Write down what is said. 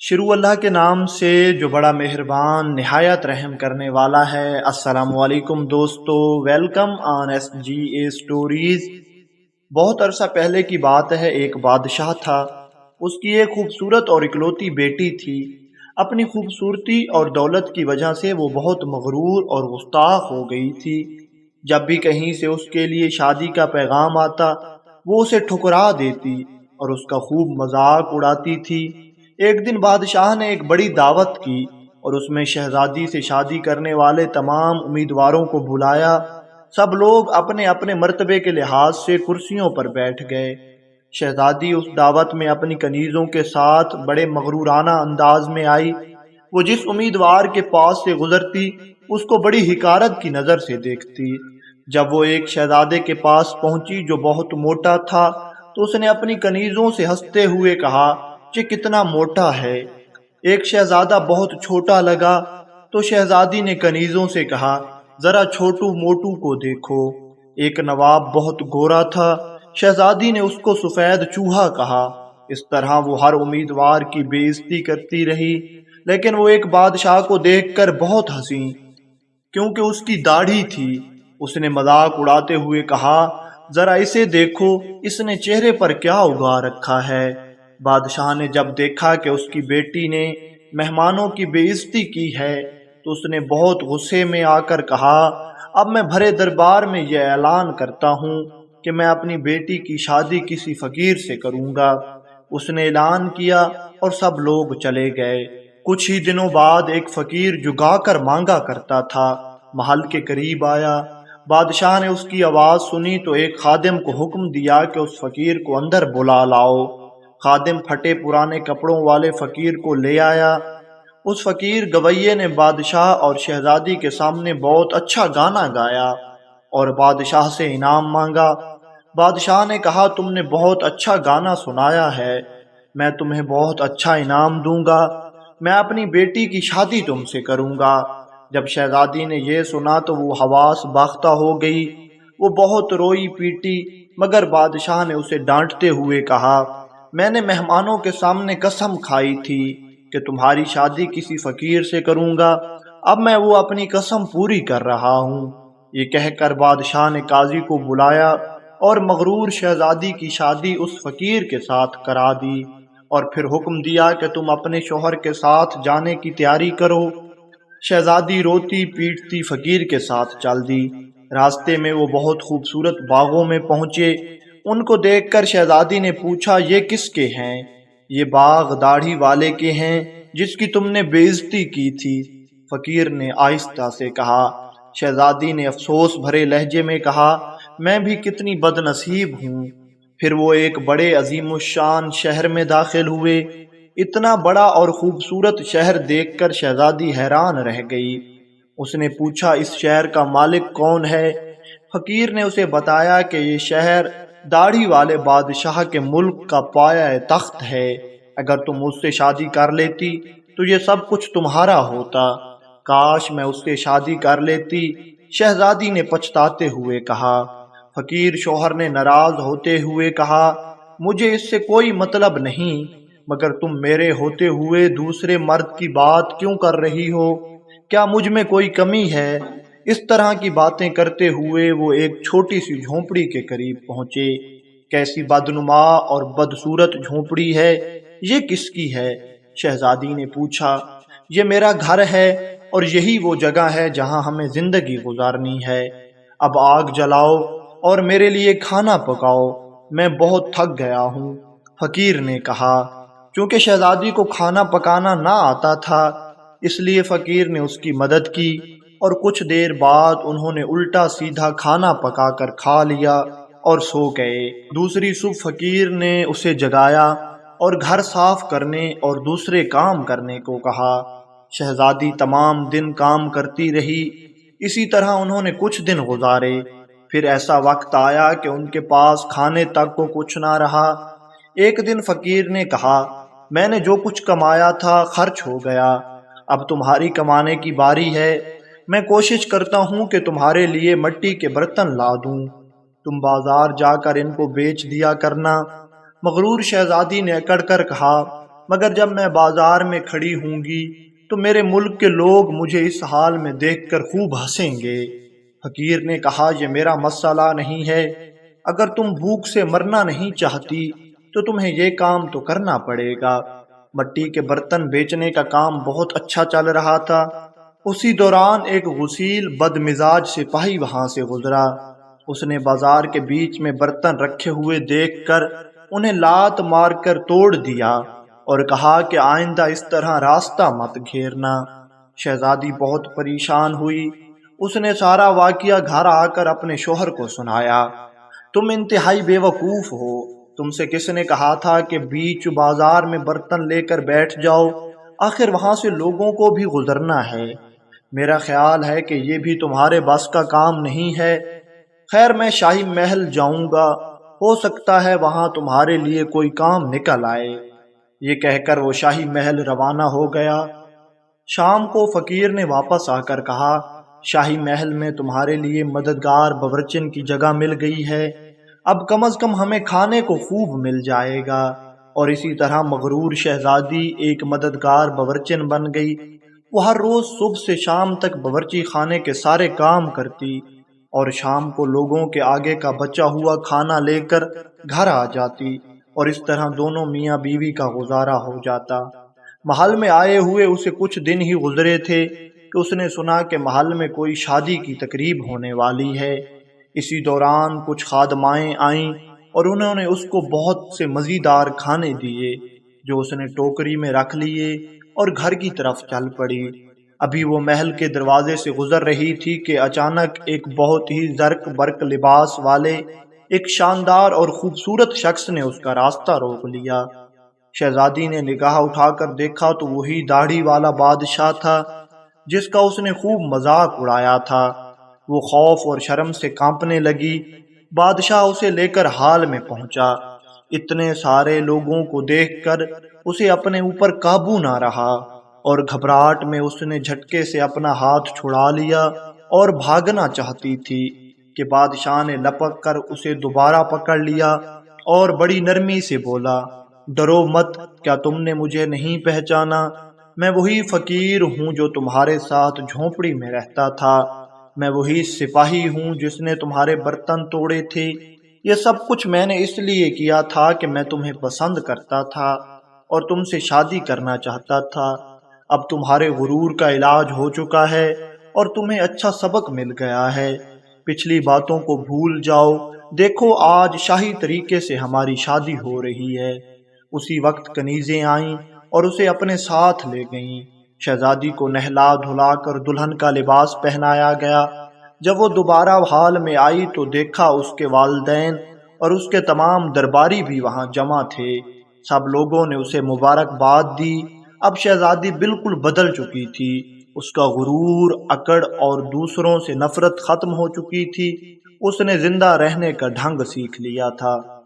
شروع اللہ کے نام سے جو بڑا مہربان نہایت رحم کرنے والا ہے۔ السلام علیکم دوستو، welcome on S G A stories. بہت عرصہ پہلے کی بات ہے، ایک بادشاہ تھا۔ اس کی ایک خوبصورت اور اکلوتی بیٹی تھی۔ اپنی خوبصورتی اور دولت کی وجہ سے وہ بہت مغرور اور گستاخ ہو گئی تھی۔ جب بھی کہیں سے اس کے لیے شادی کا پیغام آتا، وہ اسے ٹھکرا دیتی اور اس کا خوب مذاق اڑاتی تھی۔ ایک دن بادشاہ نے ایک بڑی دعوت کی اور اس میں شہزادی سے شادی کرنے والے تمام امیدواروں کو بلایا۔ سب لوگ اپنے اپنے مرتبے کے لحاظ سے کرسیوں پر بیٹھ گئے۔ شہزادی اس دعوت میں اپنی کنیزوں کے ساتھ بڑے مغرورانہ انداز میں آئی۔ وہ جس امیدوار کے پاس سے گزرتی اس کو بڑی حقارت کی نظر سے دیکھتی۔ جب وہ ایک شہزادے کے پاس پہنچی جو بہت موٹا تھا تو اس نے اپنی کنیزوں سے ہنستے ہوئے کہا، یہ کتنا موٹا ہے۔ ایک شہزادہ بہت چھوٹا لگا تو شہزادی نے کنیزوں سے کہا، ذرا چھوٹو موٹو کو دیکھو۔ ایک نواب بہت گورا تھا، شہزادی نے اس کو سفید چوہا کہا۔ اس طرح وہ ہر امیدوار کی بے عزتی کرتی رہی، لیکن وہ ایک بادشاہ کو دیکھ کر بہت ہنسی کیونکہ اس کی داڑھی تھی۔ اس نے مذاق اڑاتے ہوئے کہا، ذرا اسے دیکھو، اس نے چہرے پر کیا اگا رکھا ہے۔ بادشاہ نے جب دیکھا کہ اس کی بیٹی نے مہمانوں کی بے عزتی کی ہے تو اس نے بہت غصے میں آ کر کہا، اب میں بھرے دربار میں یہ اعلان کرتا ہوں کہ میں اپنی بیٹی کی شادی کسی فقیر سے کروں گا۔ اس نے اعلان کیا اور سب لوگ چلے گئے۔ کچھ ہی دنوں بعد ایک فقیر جو گا کر مانگا کرتا تھا محل کے قریب آیا۔ بادشاہ نے اس کی آواز سنی تو ایک خادم کو حکم دیا کہ اس فقیر کو اندر بلا لاؤ۔ خادم پھٹے پرانے کپڑوں والے فقیر کو لے آیا۔ اس فقیر گویے نے بادشاہ اور شہزادی کے سامنے بہت اچھا گانا گایا اور بادشاہ سے انعام مانگا۔ بادشاہ نے کہا، تم نے بہت اچھا گانا سنایا ہے، میں تمہیں بہت اچھا انعام دوں گا، میں اپنی بیٹی کی شادی تم سے کروں گا۔ جب شہزادی نے یہ سنا تو وہ حواس باختہ ہو گئی۔ وہ بہت روئی پیٹی، مگر بادشاہ نے اسے ڈانٹتے ہوئے کہا، میں نے مہمانوں کے سامنے قسم کھائی تھی کہ تمہاری شادی کسی فقیر سے کروں گا، اب میں وہ اپنی قسم پوری کر رہا ہوں۔ یہ کہہ کر بادشاہ نے قاضی کو بلایا اور مغرور شہزادی کی شادی اس فقیر کے ساتھ کرا دی اور پھر حکم دیا کہ تم اپنے شوہر کے ساتھ جانے کی تیاری کرو۔ شہزادی روتی پیٹتی فقیر کے ساتھ چل دی۔ راستے میں وہ بہت خوبصورت باغوں میں پہنچے۔ ان کو دیکھ کر شہزادی نے پوچھا، یہ کس کے ہیں؟ یہ باغ داڑھی والے کے ہیں جس کی تم نے بے عزتی کی تھی، فقیر نے آہستہ سے کہا۔ شہزادی نے افسوس بھرے لہجے میں کہا، میں بھی کتنی بد نصیب ہوں۔ پھر وہ ایک بڑے عظیم الشان شہر میں داخل ہوئے۔ اتنا بڑا اور خوبصورت شہر دیکھ کر شہزادی حیران رہ گئی۔ اس نے پوچھا، اس شہر کا مالک کون ہے؟ فقیر نے اسے بتایا کہ یہ شہر داڑھی والے بادشاہ کے ملک کا پایہ تخت ہے، اگر تم اس سے شادی کر لیتی تو یہ سب کچھ تمہارا ہوتا۔ کاش میں اس سے شادی کر لیتی، شہزادی نے پچھتاتے ہوئے کہا۔ فقیر شوہر نے ناراض ہوتے ہوئے کہا، مجھے اس سے کوئی مطلب نہیں، مگر تم میرے ہوتے ہوئے دوسرے مرد کی بات کیوں کر رہی ہو؟ کیا مجھ میں کوئی کمی ہے؟ اس طرح کی باتیں کرتے ہوئے وہ ایک چھوٹی سی جھونپڑی کے قریب پہنچے۔ کیسی بدنما اور بدصورت جھونپڑی ہے، یہ کس کی ہے؟ شہزادی نے پوچھا۔ یہ میرا گھر ہے اور یہی وہ جگہ ہے جہاں ہمیں زندگی گزارنی ہے۔ اب آگ جلاؤ اور میرے لیے کھانا پکاؤ، میں بہت تھک گیا ہوں، فقیر نے کہا۔ چونکہ شہزادی کو کھانا پکانا نہ آتا تھا، اس لیے فقیر نے اس کی مدد کی اور کچھ دیر بعد انہوں نے الٹا سیدھا کھانا پکا کر کھا لیا اور سو گئے۔ دوسری صبح فقیر نے اسے جگایا اور گھر صاف کرنے اور دوسرے کام کرنے کو کہا۔ شہزادی تمام دن کام کرتی رہی۔ اسی طرح انہوں نے کچھ دن گزارے۔ پھر ایسا وقت آیا کہ ان کے پاس کھانے تک کو کچھ نہ رہا۔ ایک دن فقیر نے کہا، میں نے جو کچھ کمایا تھا خرچ ہو گیا، اب تمہاری کمانے کی باری ہے۔ میں کوشش کرتا ہوں کہ تمہارے لیے مٹی کے برتن لا دوں، تم بازار جا کر ان کو بیچ دیا کرنا۔ مغرور شہزادی نے اکڑ کر کہا، مگر جب میں بازار میں کھڑی ہوں گی تو میرے ملک کے لوگ مجھے اس حال میں دیکھ کر خوب ہنسیں گے۔ فقیر نے کہا یہ میرا مسئلہ نہیں ہے، اگر تم بھوک سے مرنا نہیں چاہتی تو تمہیں یہ کام تو کرنا پڑے گا۔ مٹی کے برتن بیچنے کا کام بہت اچھا چل رہا تھا۔ اسی دوران ایک غسیل بد مزاج سپاہی وہاں سے گزرا۔ اس نے بازار کے بیچ میں برتن رکھے ہوئے دیکھ کر انہیں لات مار کر توڑ دیا اور کہا کہ آئندہ اس طرح راستہ مت گھیرنا۔ شہزادی بہت پریشان ہوئی۔ اس نے سارا واقعہ گھر آ کر اپنے شوہر کو سنایا۔ تم انتہائی بے وقوف ہو، تم سے کس نے کہا تھا کہ بیچ بازار میں برتن لے کر بیٹھ جاؤ؟ آخر وہاں سے لوگوں کو بھی گزرنا ہے۔ میرا خیال ہے کہ یہ بھی تمہارے بس کا کام نہیں ہے۔ خیر میں شاہی محل جاؤں گا، ہو سکتا ہے وہاں تمہارے لیے کوئی کام نکل آئے۔ یہ کہہ کر وہ شاہی محل روانہ ہو گیا۔ شام کو فقیر نے واپس آ کر کہا شاہی محل میں تمہارے لیے مددگار باورچن کی جگہ مل گئی ہے، اب کم از کم ہمیں کھانے کو خوب مل جائے گا۔ اور اسی طرح مغرور شہزادی ایک مددگار باورچن بن گئی۔ وہ ہر روز صبح سے شام تک باورچی خانے کے سارے کام کرتی اور شام کو لوگوں کے آگے کا بچا ہوا کھانا لے کر گھر آ جاتی، اور اس طرح دونوں میاں بیوی کا گزارا ہو جاتا۔ محل میں آئے ہوئے اسے کچھ دن ہی گزرے تھے کہ اس نے سنا کہ محل میں کوئی شادی کی تقریب ہونے والی ہے۔ اسی دوران کچھ خادمائیں آئیں اور انہوں نے اس کو بہت سے مزیدار کھانے دیے جو اس نے ٹوکری میں رکھ لیے اور گھر کی طرف چل پڑی۔ ابھی وہ محل کے دروازے سے گزر رہی تھی کہ اچانک ایک بہت ہی زرق برق لباس والے ایک شاندار اور خوبصورت شخص نے اس کا راستہ روک لیا۔ شہزادی نے نگاہ اٹھا کر دیکھا تو وہی داڑھی والا بادشاہ تھا جس کا اس نے خوب مذاق اڑایا تھا۔ وہ خوف اور شرم سے کانپنے لگی۔ بادشاہ اسے لے کر حال میں پہنچا۔ اتنے سارے لوگوں کو دیکھ کر اسے اپنے اوپر قابو نہ رہا اور گھبراہٹ میں اس نے جھٹکے سے اپنا ہاتھ چھڑا لیا اور بھاگنا چاہتی تھی کہ بادشاہ نے لپک کر اسے دوبارہ پکڑ لیا اور بڑی نرمی سے بولا ڈرو مت، کیا تم نے مجھے نہیں پہچانا؟ میں وہی فقیر ہوں جو تمہارے ساتھ جھونپڑی میں رہتا تھا، میں وہی سپاہی ہوں جس نے تمہارے برتن توڑے تھے۔ یہ سب کچھ میں نے اس لیے کیا تھا کہ میں تمہیں پسند کرتا تھا اور تم سے شادی کرنا چاہتا تھا۔ اب تمہارے غرور کا علاج ہو چکا ہے اور تمہیں اچھا سبق مل گیا ہے۔ پچھلی باتوں کو بھول جاؤ، دیکھو آج شاہی طریقے سے ہماری شادی ہو رہی ہے۔ اسی وقت کنیزیں آئیں اور اسے اپنے ساتھ لے گئیں۔ شہزادی کو نہلا دھلا کر دلہن کا لباس پہنایا گیا۔ جب وہ دوبارہ حال میں آئی تو دیکھا اس کے والدین اور اس کے تمام درباری بھی وہاں جمع تھے۔ سب لوگوں نے اسے مبارکباد دی۔ اب شہزادی بالکل بدل چکی تھی۔ اس کا غرور، اکڑ اور دوسروں سے نفرت ختم ہو چکی تھی۔ اس نے زندہ رہنے کا ڈھنگ سیکھ لیا تھا۔